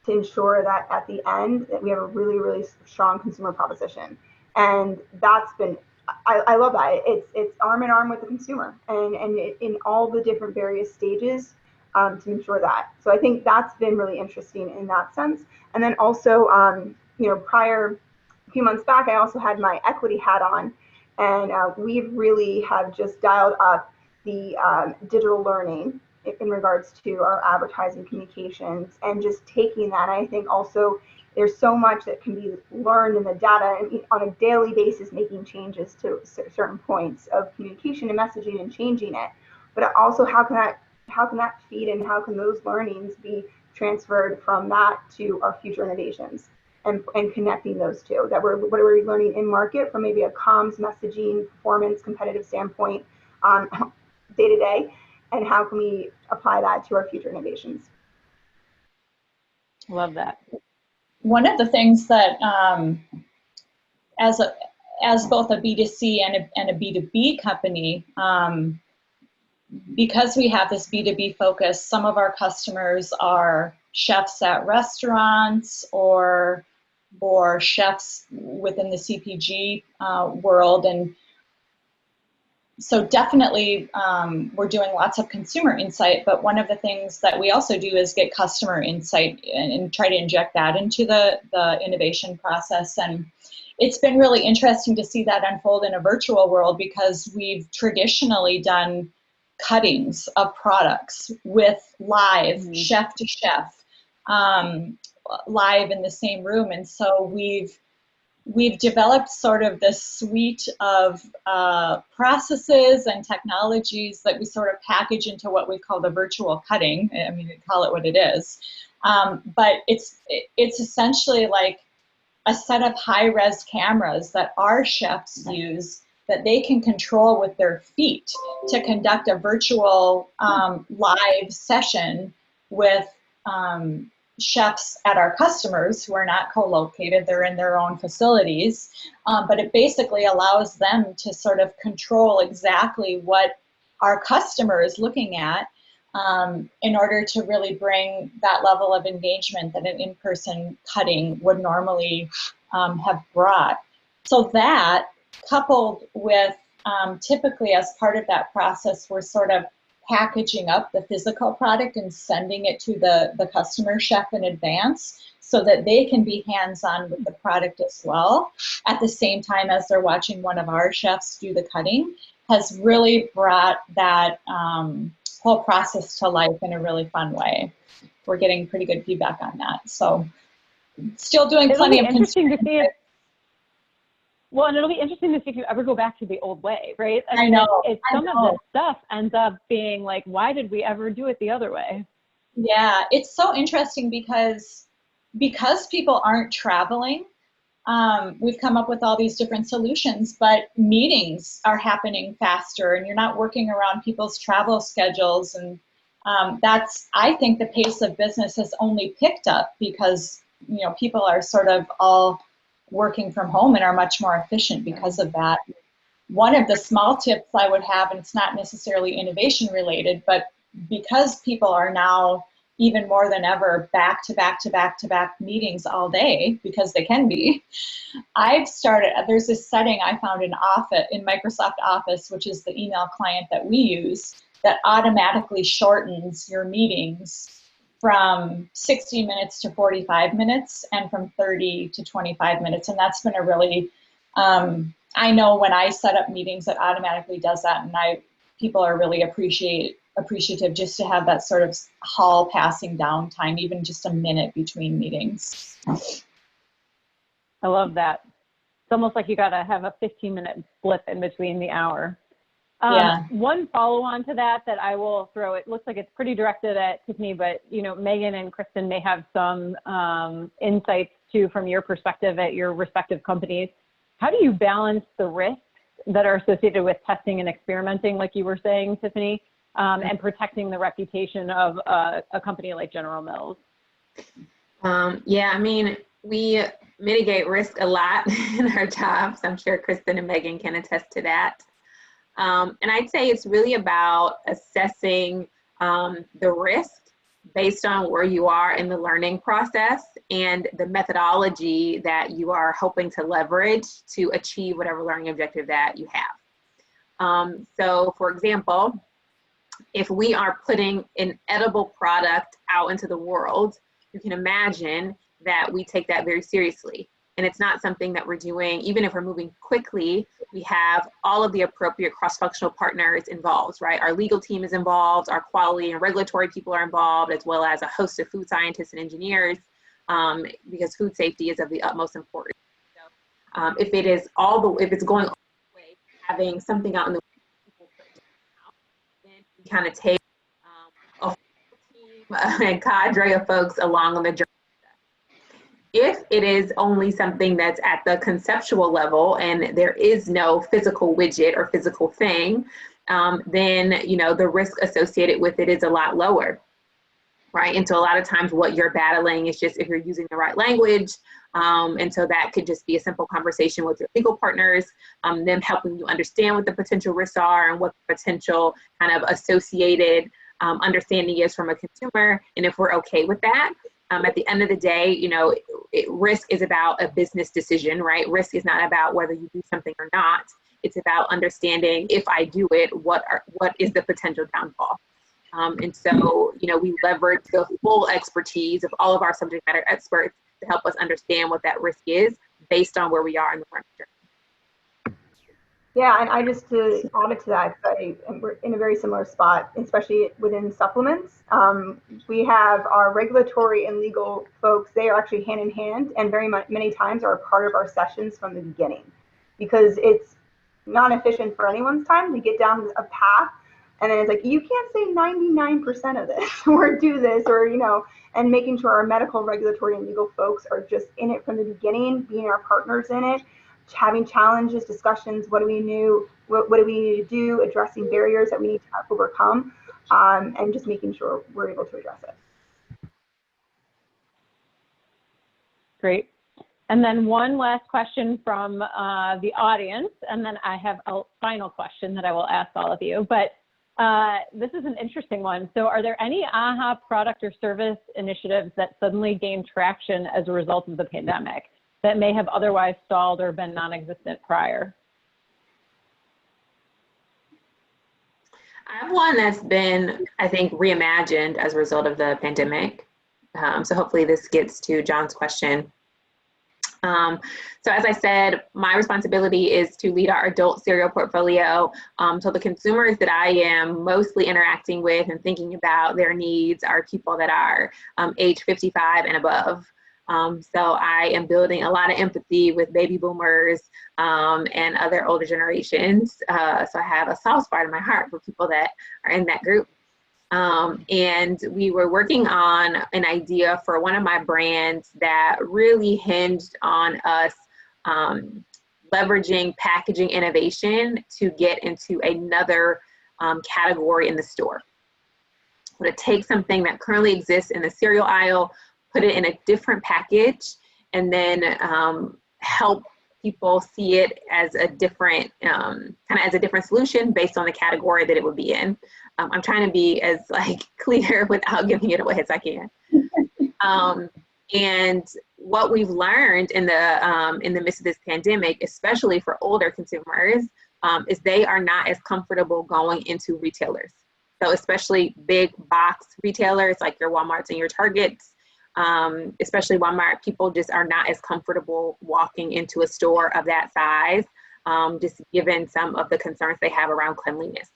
S4: to ensure that at the end that we have a really, really strong consumer proposition. And that's been, I love that. It's arm in arm with the consumer and in all the different various stages to ensure that. So I think that's been really interesting in that sense. And then also, you know, a few months back, I also had my equity hat on, and we really have just dialed up the digital learning in regards to our advertising communications and just taking that. I think also there's so much that can be learned in the data and on a daily basis, making changes to certain points of communication and messaging and changing it. But also how can that feed and how can those learnings be transferred from that to our future innovations and connecting those two, that what are we learning in market from maybe a comms, messaging, performance, competitive standpoint day to day, and how can we apply that to our future innovations?
S1: Love that.
S3: One of the things that as both a B2C and a B2B company, because we have this B2B focus, some of our customers are chefs at restaurants or chefs within the CPG world. And so definitely we're doing lots of consumer insight, but one of the things that we also do is get customer insight and try to inject that into the innovation process. And it's been really interesting to see that unfold in a virtual world, because we've traditionally done cuttings of products with live chef to chef live in the same room. And so we've developed sort of this suite of processes and technologies that we sort of package into what we call the virtual cutting. I mean, we call it what it is. But it's essentially like a set of high-res cameras that our chefs use that they can control with their feet to conduct a virtual live session with chefs at our customers who are not co-located, they're in their own facilities, but it basically allows them to sort of control exactly what our customer is looking at in order to really bring that level of engagement that an in-person cutting would normally have brought. So that, coupled with typically as part of that process, we're sort of packaging up the physical product and sending it to the customer chef in advance so that they can be hands-on with the product as well at the same time as they're watching one of our chefs do the cutting, has really brought that whole process to life in a really fun way. We're getting pretty good feedback on that. So still doing plenty of
S1: interesting to see it. Well, and it'll be interesting to see if you ever go back to the old way, right? I mean, some of this stuff ends up being like, why did we ever do it the other way?
S3: Yeah, it's so interesting because people aren't traveling, we've come up with all these different solutions, but meetings are happening faster and you're not working around people's travel schedules. And I think the pace of business has only picked up because, you know, people are sort of all working from home and are much more efficient because of that. One of the small tips I would have, and it's not necessarily innovation related, but because people are now even more than ever back to back to back to back meetings all day, because they can be, there's this setting I found in Microsoft Office, which is the email client that we use, that automatically shortens your meetings from 60 minutes to 45 minutes and from 30 to 25 minutes. And that's been a really, I know when I set up meetings, it automatically does that. And people are really appreciative just to have that sort of hall passing down time, even just a minute between meetings.
S1: I love that. It's almost like you got to have a 15-minute blip in between the hour.
S3: Yeah.
S1: One follow-on to that I will throw, it looks like it's pretty directed at Tiffany, but Megan and Kristen may have some insights too from your perspective at your respective companies. How do you balance the risks that are associated with testing and experimenting, like you were saying, Tiffany, and protecting the reputation of a company like General Mills?
S2: Yeah, I mean, we mitigate risk a lot in our jobs. I'm sure Kristen and Megan can attest to that. And I'd say it's really about assessing the risk based on where you are in the learning process and the methodology that you are hoping to leverage to achieve whatever learning objective that you have. So for example, if we are putting an edible product out into the world, you can imagine that we take that very seriously. And it's not something that we're doing, even if we're moving quickly, we have all of the appropriate cross-functional partners involved, right? Our legal team is involved, our quality and regulatory people are involved, as well as a host of food scientists and engineers, because food safety is of the utmost importance. So, if it's going all the way, having something out in the world, then we kind of take a full team and cadre of folks along on the journey. If it is only something that's at the conceptual level and there is no physical widget or physical thing, then the risk associated with it is a lot lower, right? And so a lot of times what you're battling is just if you're using the right language, and so that could just be a simple conversation with your legal partners, them helping you understand what the potential risks are and what the potential kind of associated understanding is from a consumer, and if we're okay with that. At the end of the day, risk is about a business decision, right? Risk is not about whether you do something or not. It's about understanding, if I do it, what is the potential downfall? And so, we leverage the full expertise of all of our subject matter experts to help us understand what that risk is based on where we are in the learning journey.
S4: Yeah, and I just to add it to that, we're in a very similar spot, especially within supplements. We have our regulatory and legal folks, they are actually hand in hand and many times are a part of our sessions from the beginning, because it's not efficient for anyone's time to get down a path and then it's like, you can't say 99% of this or do this or, and making sure our medical, regulatory, and legal folks are just in it from the beginning, being our partners in it, having challenges, discussions, what do we need to do, addressing barriers that we need to overcome, and just making sure we're able to address it.
S1: Great. And then one last question from the audience, and then I have a final question that I will ask all of you, but this is an interesting one. So are there any AHA product or service initiatives that suddenly gained traction as a result of the pandemic that may have otherwise stalled or been non-existent prior?
S2: I have one that's been, I think, reimagined as a result of the pandemic. So hopefully this gets to John's question. So as I said, my responsibility is to lead our adult cereal portfolio. So the consumers that I am mostly interacting with and thinking about their needs are people that are age 55 and above. So I am building a lot of empathy with baby boomers and other older generations. So I have a soft spot in my heart for people that are in that group. And we were working on an idea for one of my brands that really hinged on us leveraging packaging innovation to get into another category in the store. So to take something that currently exists in the cereal aisle, put it in a different package, and then help people see it as a different, as a different solution based on the category that it would be in. I'm trying to be as clear without giving it away as I can. And what we've learned in the midst of this pandemic, especially for older consumers, is they are not as comfortable going into retailers. So especially big box retailers like your Walmarts and your Targets, especially Walmart, people just are not as comfortable walking into a store of that size, just given some of the concerns they have around cleanliness.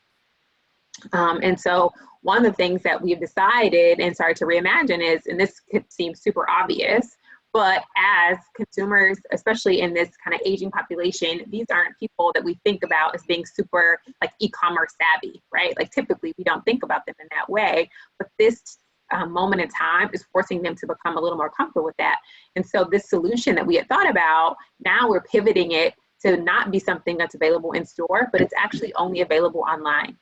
S2: And so one of the things that we've decided and started to reimagine is, and this could seem super obvious, but as consumers, especially in this kind of aging population, these aren't people that we think about as being super like e-commerce savvy, right? Like typically we don't think about them in that way, but this moment in time is forcing them to become a little more comfortable with that. And so this solution that we had thought about, now we're pivoting it to not be something that's available in store, but it's actually only available online.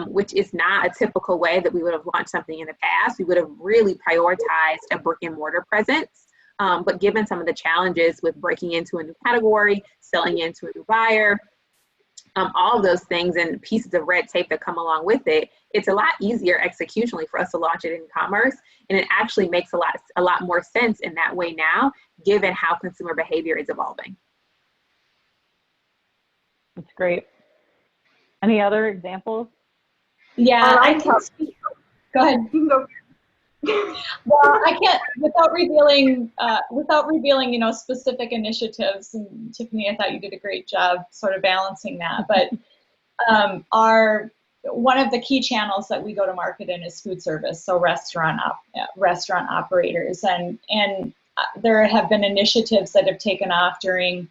S2: Which is not a typical way that we would have launched something in the past. We would have really prioritized a brick and mortar presence. But given some of the challenges with breaking into a new category, selling into a new buyer, all of those things and pieces of red tape that come along with it, it's a lot easier executionally for us to launch it in commerce. And it actually makes a lot more sense in that way now, given how consumer behavior is evolving.
S1: That's great. Any other examples?
S3: Yeah, I can speak. Go ahead. Well, I can't without revealing, specific initiatives. And Tiffany, I thought you did a great job sort of balancing that. But one of the key channels that we go to market in is food service, so restaurant operators, and there have been initiatives that have taken off during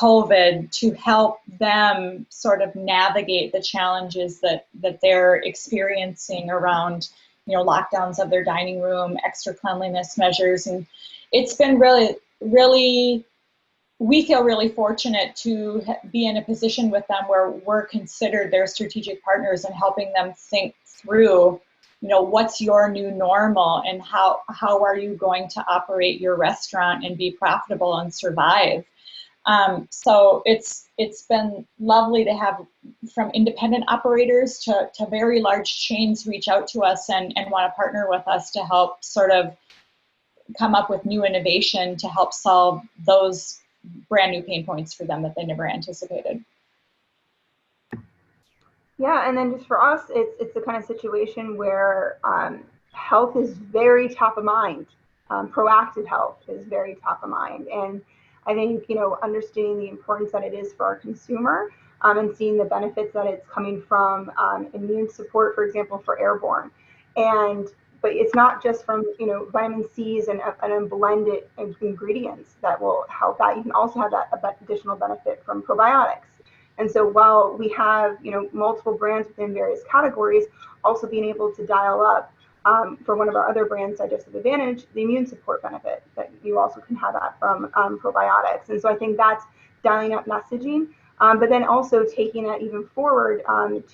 S3: COVID to help them sort of navigate the challenges that they're experiencing around, lockdowns of their dining room, extra cleanliness measures. And it's been really, we feel really fortunate to be in a position with them where we're considered their strategic partners and helping them think through, what's your new normal and how are you going to operate your restaurant and be profitable and survive. So it's been lovely to have from independent operators to very large chains reach out to us and want to partner with us to help sort of come up with new innovation to help solve those brand new pain points for them that they never anticipated.
S4: Yeah, and then just for us, it's the kind of situation where health is very top of mind. Proactive health is very top of mind. And I think, understanding the importance that it is for our consumer and seeing the benefits that it's coming from immune support, for example, for Airborne. But it's not just from, vitamin C's and blended ingredients that will help that. You can also have that additional benefit from probiotics. And so while we have, multiple brands within various categories, also being able to dial up for one of our other brands, Digestive Advantage, the immune support benefit that you also can have that from probiotics. And so I think that's dialing up messaging, but then also taking that even forward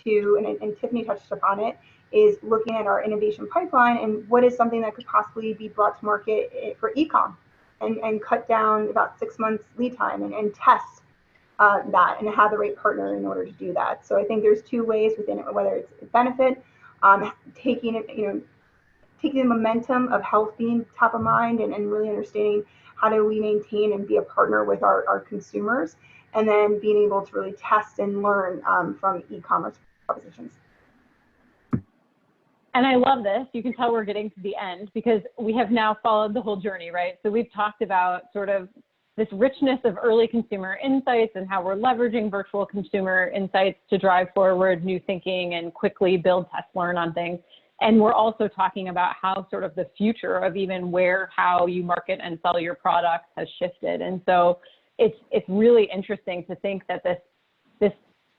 S4: to, and Tiffany touched upon it, is looking at our innovation pipeline and what is something that could possibly be brought to market for e-com and cut down about 6 months lead time and test that and have the right partner in order to do that. So I think there's two ways within it, whether it's benefit, taking it, taking the momentum of health being top of mind and really understanding how do we maintain and be a partner with our consumers, and then being able to really test and learn from e-commerce propositions.
S1: And I love this. You can tell we're getting to the end because we have now followed the whole journey, right? So we've talked about sort of this richness of early consumer insights and how we're leveraging virtual consumer insights to drive forward new thinking and quickly build, test, learn on things. And we're also talking about how sort of the future of even how you market and sell your products has shifted. And so it's really interesting to think that this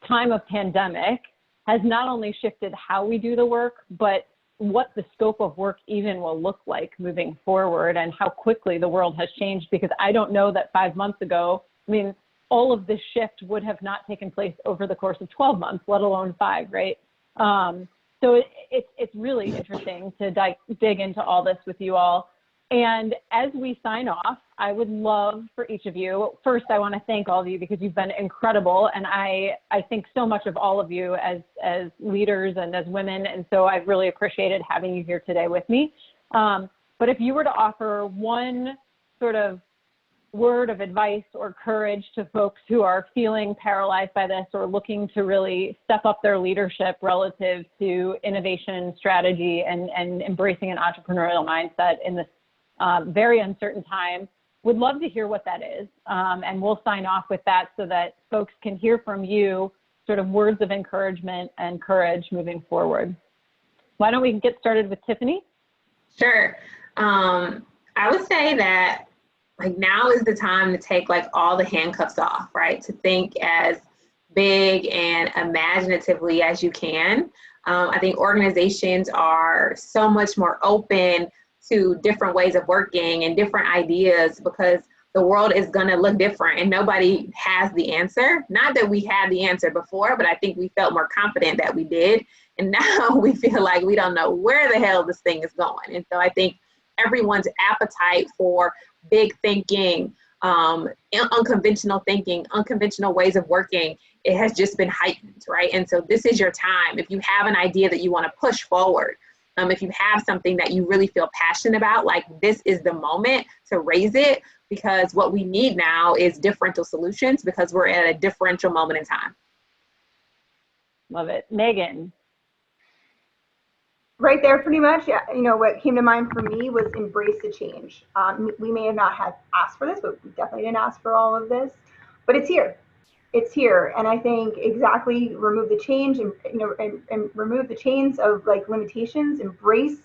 S1: time of pandemic has not only shifted how we do the work, but what the scope of work even will look like moving forward and how quickly the world has changed, because I don't know that 5 months ago, all of this shift would have not taken place over the course of 12 months, let alone 5, right? So it's really interesting to dig into all this with you all. And as we sign off, I would love for each of you, first, I want to thank all of you because you've been incredible. And I think so much of all of you as leaders and as women. And so I've really appreciated having you here today with me. But if you were to offer one sort of word of advice or courage to folks who are feeling paralyzed by this or looking to really step up their leadership relative to innovation strategy and embracing an entrepreneurial mindset in this very uncertain time? Would love to hear what that is. And we'll sign off with that so that folks can hear from you sort of words of encouragement and courage moving forward. Why don't we get started with Tiffany?
S2: Sure. I would say that like now is the time to take like all the handcuffs off, right? To think as big and imaginatively as you can. I think organizations are so much more open to different ways of working and different ideas because the world is going to look different and nobody has the answer. Not that we had the answer before, but I think we felt more confident that we did. And now we feel like we don't know where the hell this thing is going. And so I think everyone's appetite for big thinking, unconventional thinking, unconventional ways of working, it has just been heightened, right? And so this is your time. If you have an idea that you want to push forward, if you have something that you really feel passionate about, like this is the moment to raise it, because what we need now is differential solutions because we're at a differential moment in time.
S1: Love it. Megan.
S4: Right there, pretty much. Yeah, you know, what came to mind for me was embrace the change. We may have not have asked for this, but we definitely didn't ask for all of this, but it's here. It's here, and I think exactly remove the change and and remove the chains of like limitations. Embrace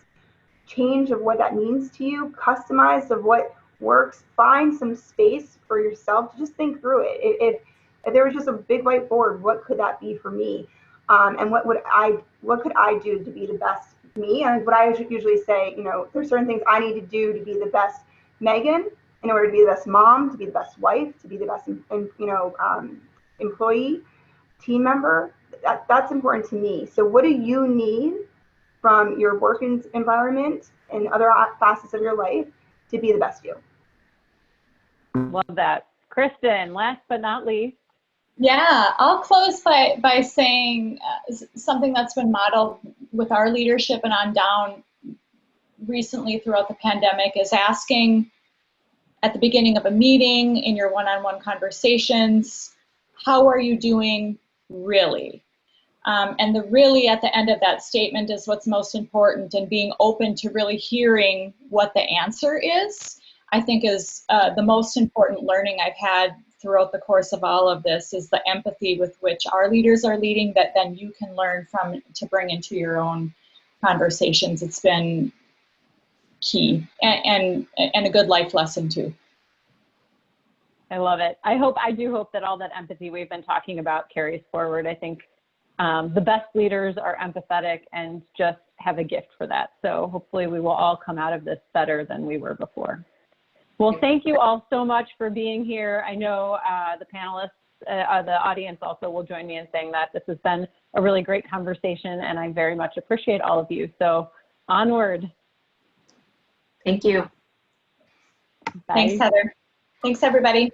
S4: change of what that means to you. Customize of what works. Find some space for yourself to just think through it. If there was just a big whiteboard, what could that be for me? And what could I do to be the best me? And what I usually say, you know, there's certain things I need to do to be the best Megan in order to be the best mom, to be the best wife, to be the best, employee, team member. That's important to me. So what do you need from your work environment and other facets of your life to be the best you?
S1: Love that. Kristen, last but not least.
S3: Yeah, I'll close by saying something that's been modeled with our leadership and on down recently throughout the pandemic is asking at the beginning of a meeting, in your one-on-one conversations, how are you doing really? And the really at the end of that statement is what's most important, and being open to really hearing what the answer is, I think is the most important learning I've had throughout the course of all of this, is the empathy with which our leaders are leading that then you can learn from to bring into your own conversations. It's been key and a good life lesson too.
S1: I love it. I do hope that all that empathy we've been talking about carries forward. I think the best leaders are empathetic and just have a gift for that. So hopefully we will all come out of this better than we were before. Well, thank you all so much for being here. I know the panelists, the audience also will join me in saying that this has been a really great conversation, and I very much appreciate all of you. So onward.
S2: Thank you.
S1: Bye.
S3: Thanks, Heather. Thanks, everybody.